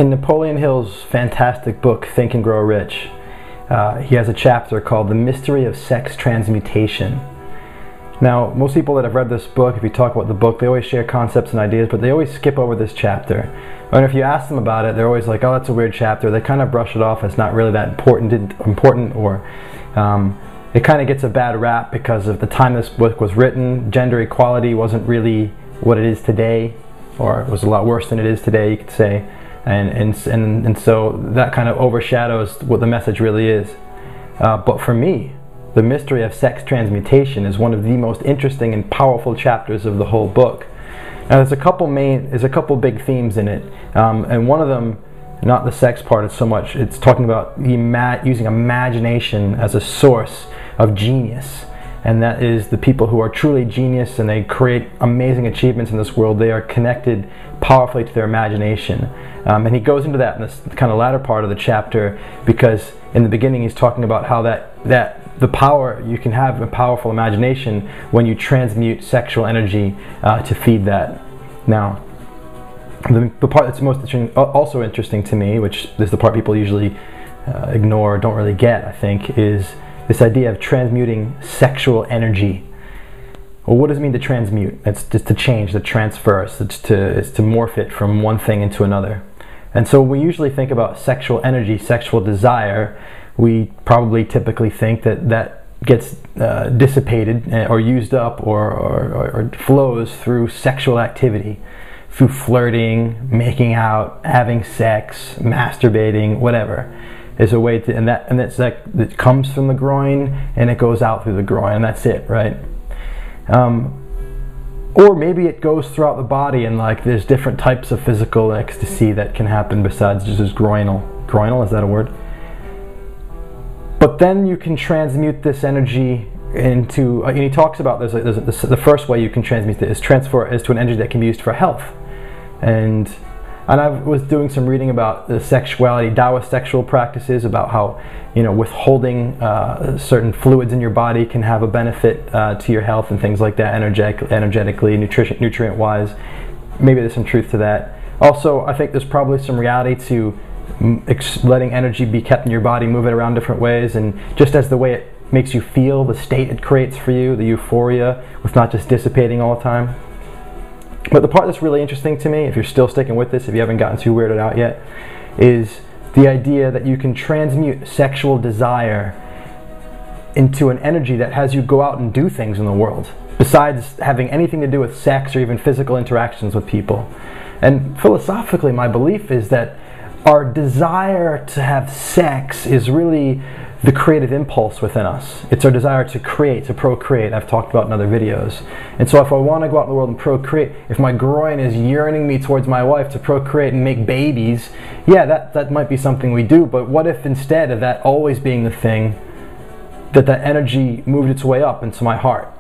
In Napoleon Hill's fantastic book, Think and Grow Rich, he has a chapter called The Mystery of Sex Transmutation. Now, most people that have read this book, if you talk about the book, they always share concepts and ideas, but they always skip over this chapter. And if you ask them about it, they're always like, oh, that's a weird chapter. They kind of brush it off as not really that important, or it kind of gets a bad rap because of the time this book was written. Gender equality wasn't really what it is today, or it was a lot worse than it is today, you could say. And so that kind of overshadows what the message really is. But for me, The Mystery of Sex Transmutation is one of the most interesting and powerful chapters of the whole book. Now there's a couple big themes in it, and one of them, not the sex part so much, it's talking about using imagination as a source of genius. And that is the people who are truly genius and they create amazing achievements in this world, they are connected powerfully to their imagination. And he goes into that in this kind of latter part of the chapter, because in the beginning he's talking about how you can have a powerful imagination when you transmute sexual energy to feed that. Now, the part that's also interesting to me, which is the part people usually ignore or don't really get, I think, is this idea of transmuting sexual energy. Well, what does it mean to transmute? It's just to change, to transfer, it's to morph it from one thing into another. And so we usually think about sexual energy, sexual desire. We probably typically think that gets dissipated or used up or flows through sexual activity, through flirting, making out, having sex, masturbating, whatever. Is a way to, it comes from the groin and it goes out through the groin, and that's it, right? Or maybe it goes throughout the body, and like there's different types of physical ecstasy that can happen besides just groinal. Groinal, is that a word? But then you can transmute this energy into, and he talks about the first way you can transmute it is to an energy that can be used for health. And I was doing some reading about the sexuality, Taoist sexual practices, about how, withholding certain fluids in your body can have a benefit to your health and things like that, energetically, nutrient-wise. Maybe there's some truth to that. Also, I think there's probably some reality to letting energy be kept in your body, move it around different ways, and just as the way it makes you feel, the state it creates for you, the euphoria, with not just dissipating all the time. But the part that's really interesting to me, if you're still sticking with this, if you haven't gotten too weirded out yet, is the idea that you can transmute sexual desire into an energy that has you go out and do things in the world, besides having anything to do with sex or even physical interactions with people. And philosophically, my belief is that our desire to have sex is really the creative impulse within us. It's our desire to create, to procreate. I've talked about in other videos. And so if I want to go out in the world and procreate, if my groin is yearning me towards my wife to procreate and make babies, yeah, that might be something we do. But what if instead of that always being the thing, that energy moved its way up into my heart,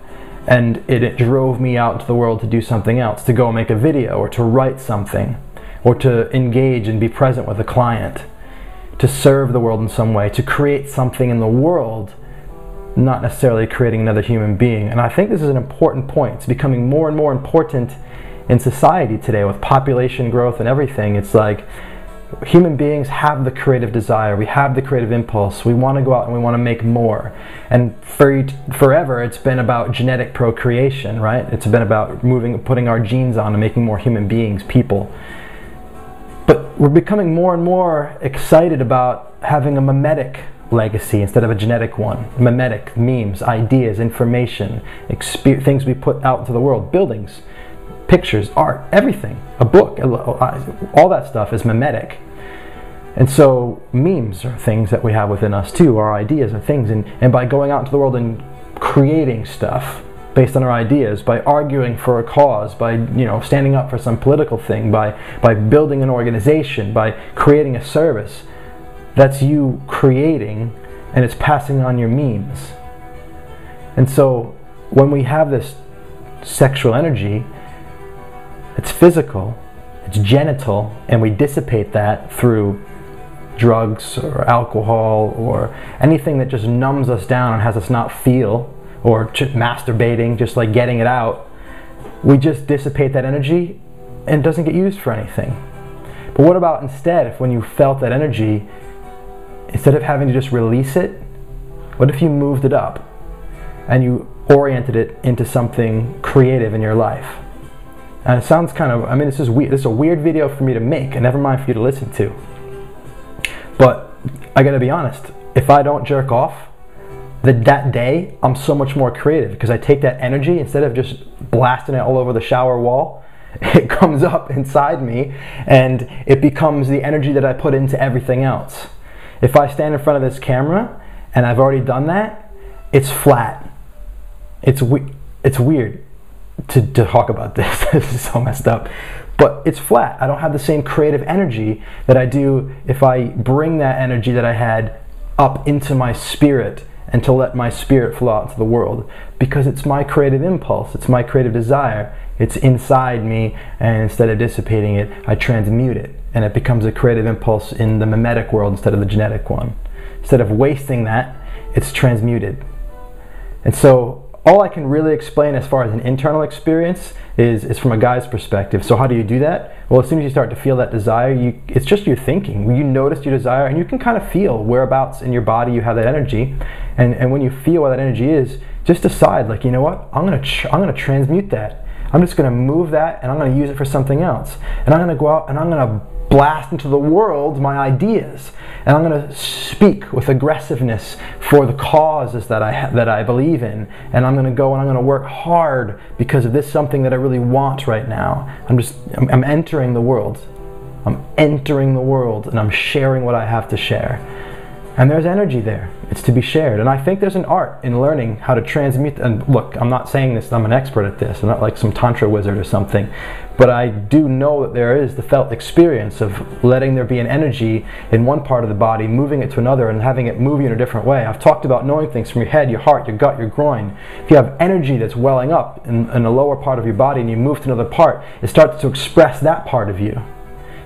and it drove me out into the world to do something else, to go make a video, or to write something, or to engage and be present with a client, to serve the world in some way, to create something in the world, not necessarily creating another human being. And I think this is an important point. It's becoming more and more important in society today with population growth and everything. It's like human beings have the creative desire, we have the creative impulse, we want to go out and we want to make more. And forever it's been about genetic procreation, right? It's been about putting our genes on and making more human beings, people. But we're becoming more and more excited about having a memetic legacy instead of a genetic one. Memetic, memes, ideas, information, things we put out into the world, buildings, pictures, art, everything, a book, all that stuff is memetic. And so memes are things that we have within us too, our ideas are things, and by going out into the world and creating stuff based on our ideas, by arguing for a cause, by standing up for some political thing, by building an organization, by creating a service, that's you creating, and it's passing on your memes. And so when we have this sexual energy, it's physical, it's genital, and we dissipate that through drugs or alcohol or anything that just numbs us down and has us not feel, or just masturbating, just like getting it out. We just dissipate that energy and it doesn't get used for anything. But what about instead, if when you felt that energy, instead of having to just release it, what if you moved it up and you oriented it into something creative in your life? And it sounds kind of, I mean, this is weird. This is a weird video for me to make, and never mind for you to listen to. But I gotta be honest, if I don't jerk off, that day, I'm so much more creative, because I take that energy, instead of just blasting it all over the shower wall, it comes up inside me, and it becomes the energy that I put into everything else. If I stand in front of this camera, and I've already done that, it's flat. It's weird to talk about this. This is so messed up. But it's flat. I don't have the same creative energy that I do if I bring that energy that I had up into my spirit, and to let my spirit flow out into the world, because it's my creative impulse, it's my creative desire, it's inside me, and instead of dissipating it, I transmute it, and it becomes a creative impulse in the memetic world instead of the genetic one. Instead of wasting that, it's transmuted. And so all I can really explain as far as an internal experience is from a guy's perspective. So how do you do that? Well, as soon as you start to feel that desire, it's just your thinking. You notice your desire, and you can kind of feel whereabouts in your body you have that energy. And when you feel where that energy is, just decide, like, you know what? I'm gonna transmute that. I'm just gonna move that, and I'm gonna use it for something else. And I'm gonna go out and I'm gonna blast into the world my ideas, and I'm going to speak with aggressiveness for the causes that I believe in, and I'm going to go and I'm going to work hard because of this something that I really want right now. I'm entering the world. I'm entering the world, and I'm sharing what I have to share. And there's energy there. It's to be shared. And I think there's an art in learning how to transmute. And look, I'm not saying this, I'm an expert at this. I'm not like some tantra wizard or something. But I do know that there is the felt experience of letting there be an energy in one part of the body, moving it to another, and having it move you in a different way. I've talked about knowing things from your head, your heart, your gut, your groin. If you have energy that's welling up in the lower part of your body and you move to another part, it starts to express that part of you.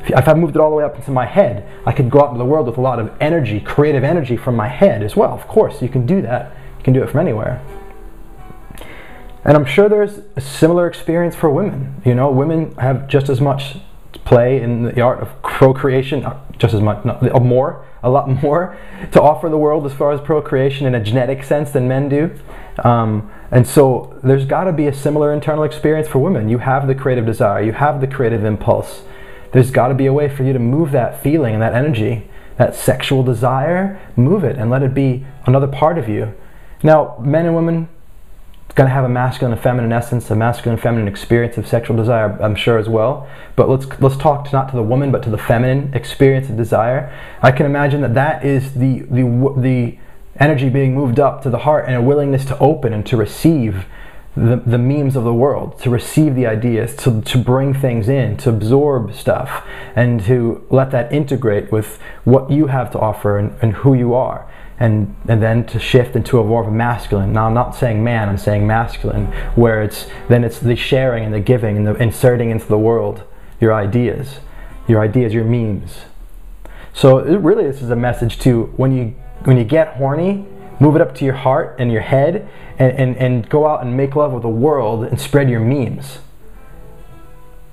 If I moved it all the way up into my head, I could go out into the world with a lot of energy, creative energy from my head as well. Of course, you can do that. You can do it from anywhere. And I'm sure there's a similar experience for women. You know, women have just as much play in the art of procreation, just as much, a lot more to offer the world as far as procreation in a genetic sense than men do. And so there's got to be a similar internal experience for women. You have the creative desire, you have the creative impulse. There's got to be a way for you to move that feeling and that energy, that sexual desire, move it and let it be another part of you. Now, men and women going to have a masculine and feminine essence, a masculine and feminine experience of sexual desire, I'm sure, as well. But let's talk not to the woman, but to the feminine experience of desire. I can imagine that is the energy being moved up to the heart, and a willingness to open and to receive the memes of the world, to receive the ideas, to bring things in, to absorb stuff, and to let that integrate with what you have to offer and who you are. And then to shift into a more of a masculine. Now I'm not saying man, I'm saying masculine, where it's the sharing and the giving and the inserting into the world your ideas, your memes. So really this is a message to when you get horny, move it up to your heart and your head, and go out and make love with the world and spread your memes.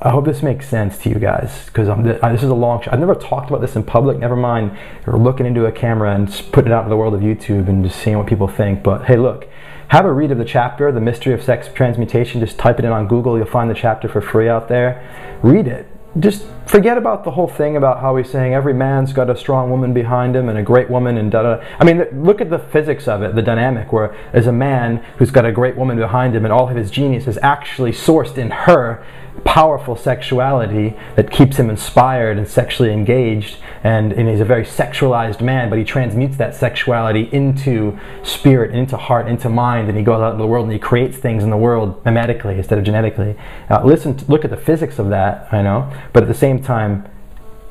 I hope this makes sense to you guys, because this is a long shot. I've never talked about this in public, never mind looking into a camera and putting it out in the world of YouTube and just seeing what people think. But hey, look, have a read of the chapter, The Mystery of Sex Transmutation. Just type it in on Google, you'll find the chapter for free out there. Read it. Just forget about the whole thing about how he's saying every man's got a strong woman behind him and a great woman and da-da. I mean, look at the physics of it, the dynamic, where there's a man who's got a great woman behind him and all of his genius is actually sourced in her powerful sexuality that keeps him inspired and sexually engaged, and he's a very sexualized man, but he transmutes that sexuality into spirit, into heart, into mind, and he goes out into the world and he creates things in the world memetically instead of genetically. Look at the physics of that, I know, but at the same time,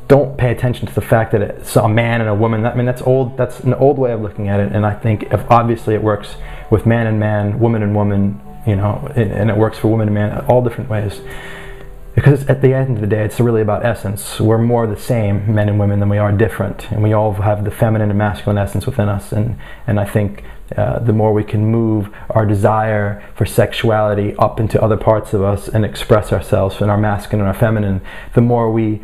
don't pay attention to the fact that it's a man and a woman. I mean, that's old. That's an old way of looking at it, and I think obviously it works with man and man, woman and woman, you know, and it works for woman and man, all different ways. Because at the end of the day, it's really about essence. We're more the same, men and women, than we are different. And we all have the feminine and masculine essence within us. And I think the more we can move our desire for sexuality up into other parts of us and express ourselves in our masculine and our feminine, the more we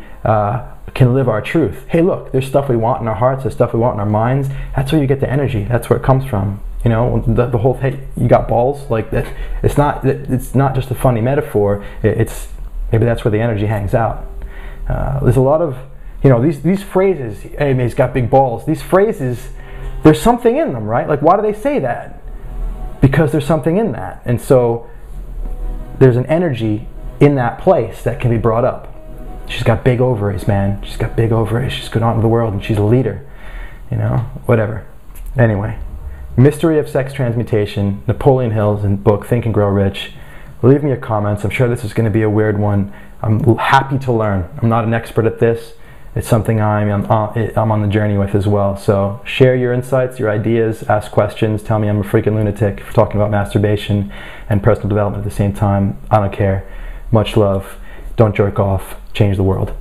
can live our truth. Hey, look, there's stuff we want in our hearts, there's stuff we want in our minds. That's where you get the energy. That's where it comes from. You know, the whole, hey, you got balls, like that. It's not just a funny metaphor. It's maybe that's where the energy hangs out. There's a lot of, you know, these phrases. Hey, he's got big balls. These phrases, there's something in them, right? Like, why do they say that? Because there's something in that, and so there's an energy in that place that can be brought up. She's got big ovaries, man. She's got big ovaries. She's going out into the world and she's a leader. You know, whatever. Anyway, Mystery of Sex Transmutation, Napoleon Hill's book, Think and Grow Rich. Leave me your comments. I'm sure this is going to be a weird one. I'm happy to learn. I'm not an expert at this. It's something I'm on the journey with as well. So share your insights, your ideas, ask questions. Tell me I'm a freaking lunatic for talking about masturbation and personal development at the same time. I don't care. Much love. Don't jerk off. Change the world.